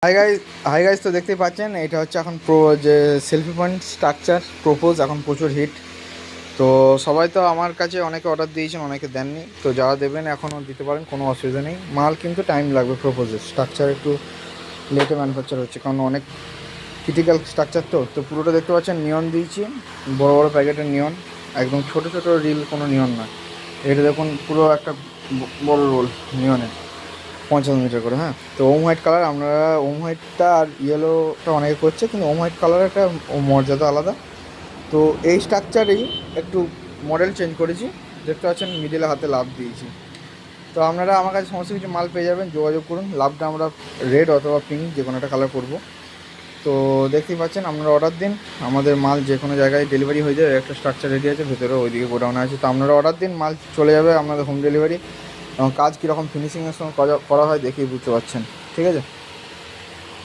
Hi guys, hi guys, তো দেখতেই পাচ্ছেন এটা হচ্ছে এখন যে সেলফি পয়েন্ট স্ট্রাকচার প্রপোজ এখন প্রচুর হিট। তো সবাই তো আমার কাছে অনেকে অর্ডার দিয়েছেন, অনেকে দেননি। তো যারা দেবেন এখনও দিতে পারেন, কোনো অসুবিধা নেই। মাল কিন্তু টাইম লাগবে, প্রপোজের স্ট্রাকচার একটু লেটে ম্যানুফ্যাকচার হচ্ছে, কারণ অনেক ক্রিটিক্যাল স্ট্রাকচার। তো পুরোটা দেখতে পাচ্ছেন নিয়ন দিয়েছি, বড় বড় প্যাকেটের নিয়ন, একদম ছোট ছোট রিল, কোনো নিয়ন নয়। এটা দেখুন পুরো একটা বড় রোল নিয়নের, 50 মিটার করে। হ্যাঁ, তো ওম হোয়াইট কালার, আমরা ওম হোয়াইটটা আর ইয়েলোটা অনেকে করছে, কিন্তু ওম হোয়াইট কালার একটা মর্যাদা আলাদা। তো এই স্ট্রাকচারেই একটু মডেল চেঞ্জ করেছি, দেখতে পাচ্ছেন মিডিলে হাতে লাভ দিয়েছি। তো আপনারা আমার কাছে সমস্ত কিছু মাল পেয়ে যাবেন, যোগাযোগ করুন। লাভটা আমরা রেড অথবা পিঙ্ক যে কোনো একটা কালার করবো। তো দেখতেই পাচ্ছেন, আপনারা অর্ডার দিন, আমাদের মাল যে কোনো জায়গায় ডেলিভারি হয়ে যাবে। একটা স্ট্রাকচার রেডি আছে ভেতরে, ওইদিকে গোডাউনে আছে। তো আপনারা অর্ডার দিন, মাল চলে যাবে আপনাদের হোম ডেলিভারি। এবং কাজ কীরকম ফিনিশিংয়ের সঙ্গে করা হয় দেখেই বুঝতে পারছেন। ঠিক আছে।